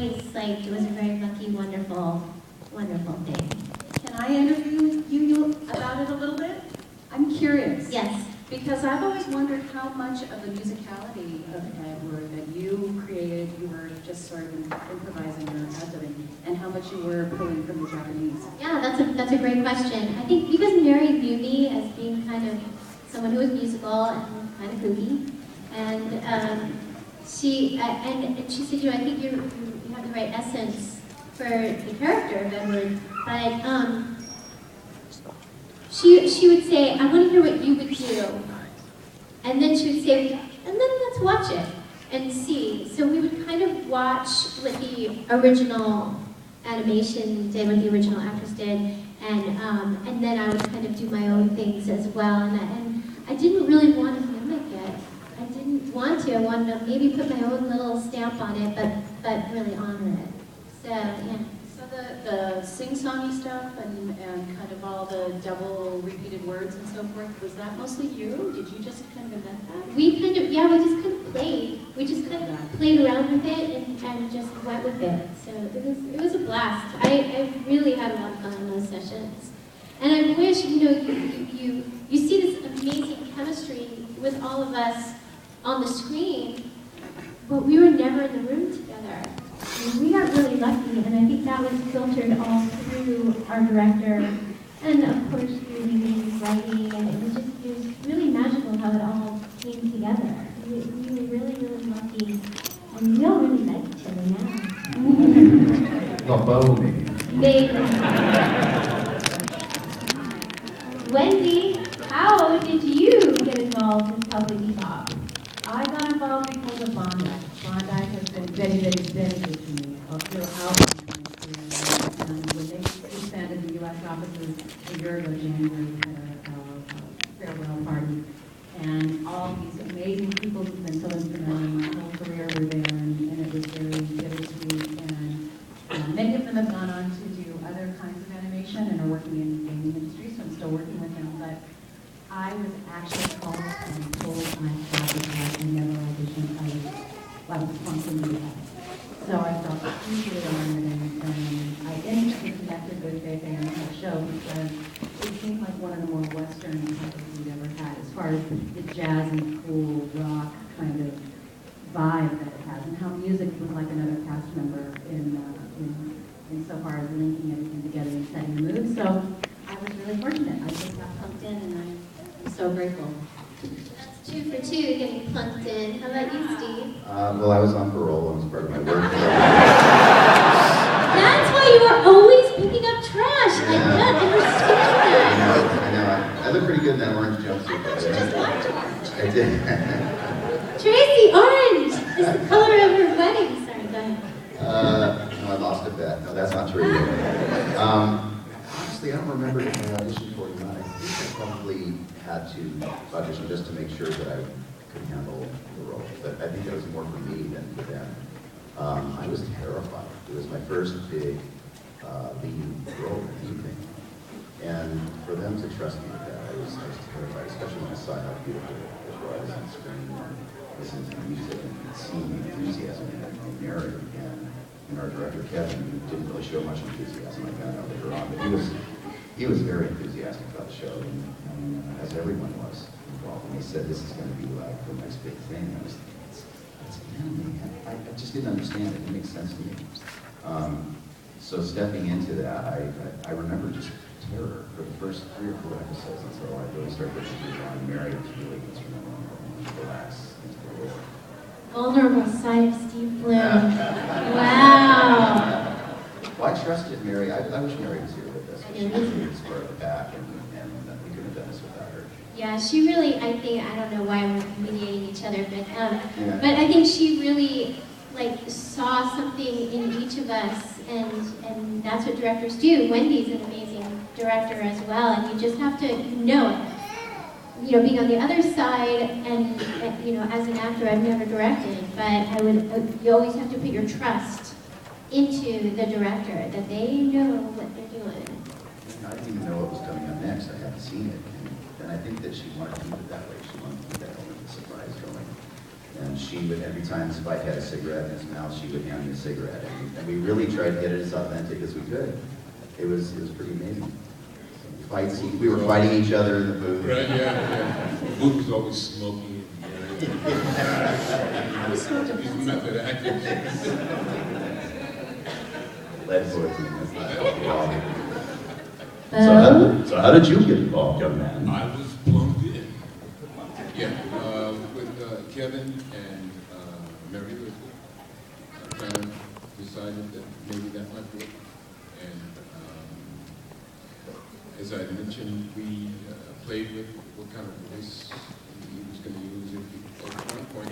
20s, like, it was a very lucky, wonderful, wonderful thing. Can I interview you about it a little bit? I'm curious. Yes. Because I've always wondered how much of the musicality of Edward that you created, you were just sort of improvising or ad-libbing, and how much you were pulling from the Japanese. Yeah, that's a great question. I think because Mary knew me as being kind of someone who was musical and kind of kooky, and she said, you know, I think you have the right essence for the character of Edward, but she would say, I want to hear what you would do. And then she would say, and then let's watch it and see. So we would kind of watch what the original animation did, what the original actress did, and then I would kind of do my own things as well. And I didn't really want to mimic it. I didn't want to. I wanted to maybe put my own little stamp on it, but really honor it. So, yeah. The sing-songy stuff and kind of all the double repeated words and so forth, was that mostly you? Did you just kind of invent that? We just kind of played. We just kind of played around with it and just went with it. So it was a blast. I really had a lot of fun on those sessions. And I wish, you know, you see this amazing chemistry with all of us on the screen, but we were never in the room together. And we got really lucky, and I think that was filtered all through our director, and of course through Li's writing, and it was really magical how it all came together. We were really, really lucky, and we all really like each other now. Not bold, maybe. Maybe. Wendy, how did you get involved with Cowboy Bebop? I got involved because of Bondi. Bondi has been very, very dedicated to me throughout my career. And when they expanded the U.S. offices a year ago, January, we had a farewell party. And all these amazing people who've been so instrumental in my whole career were there, and it was very bittersweet. And many of them have gone on to do other kinds of animation and are working in the gaming industry, so I'm still working with them. But I was actually called and told I had to have and never auditioned. I was sponsored to do that. So I felt hugely honored, and I instantly connected with Big and the show because it seemed like one of the more Western titles we'd ever had as far as the jazzy, cool, rock kind of vibe that it has, and how music was like another cast member in so far as linking everything together and setting the mood. So I was really fortunate. I just got pumped in, and I'm so grateful. That's 2 for 2 getting plunked in. How about you, Steve? Well, I was on parole. It was part of my work. That's why you are always picking up trash. I don't understand that. I know. I look pretty good in that orange jumpsuit. I did. Tracy, orange is the color of her wedding. Sorry, go ahead. No, I lost a bet. No, that's not true. Honestly, I don't remember if I auditioned for it or not. I think I probably had to audition just to make sure that I could handle the role. But I think that was more for me than for them. I was terrified. It was my first big lead role in anything. And for them to trust me with that, I was terrified, especially when I saw how beautiful it was on screen and listening to the music and seeing the enthusiasm in Mary. And our director, Kevin, who didn't really show much enthusiasm, I found out later on, but he was very enthusiastic about the show, and as everyone was involved. And they said, this is going to be like the next big thing. And I was thinking, it's anime. I just didn't understand it. It didn't make sense to me. So stepping into that, I remember just terror for the first 3 or 4 episodes until I really started to on Mary was really instrumental in relax into the role. Vulnerable side of Steve Bloom. Wow. Well, I trusted Mary. I wish Mary was here with us. She was part of the back, and we couldn't have done this without her. Yeah, she really, I don't know why we're mediating each other, but I think she really, saw something in each of us, and that's what directors do. Wendy's an amazing director as well, and you just have to know it. You know, being on the other side, and as an actor, I've never directed, but you always have to put your trust into the director, that they know what they're doing. I didn't even know what was coming up next. I hadn't seen it, and I think that she wanted to keep it that way. She wanted to keep that element of surprise going. And she would, every time Spike had a cigarette in his mouth, she would hand me a cigarette. And we really tried to get it as authentic as we could. It was pretty amazing. Fights, we were fighting each other in the booth. Right, yeah. The booth was always smoky. You smoked a He's method acting. Lead poisoning, that's not alcohol. Bo? So how did you get involved, young man? I was plumbed in. Yeah, with Kevin and Mary Elizabeth. I kind of decided that maybe that might work. And as I mentioned, we played with what kind of voice he was going to use. At one point,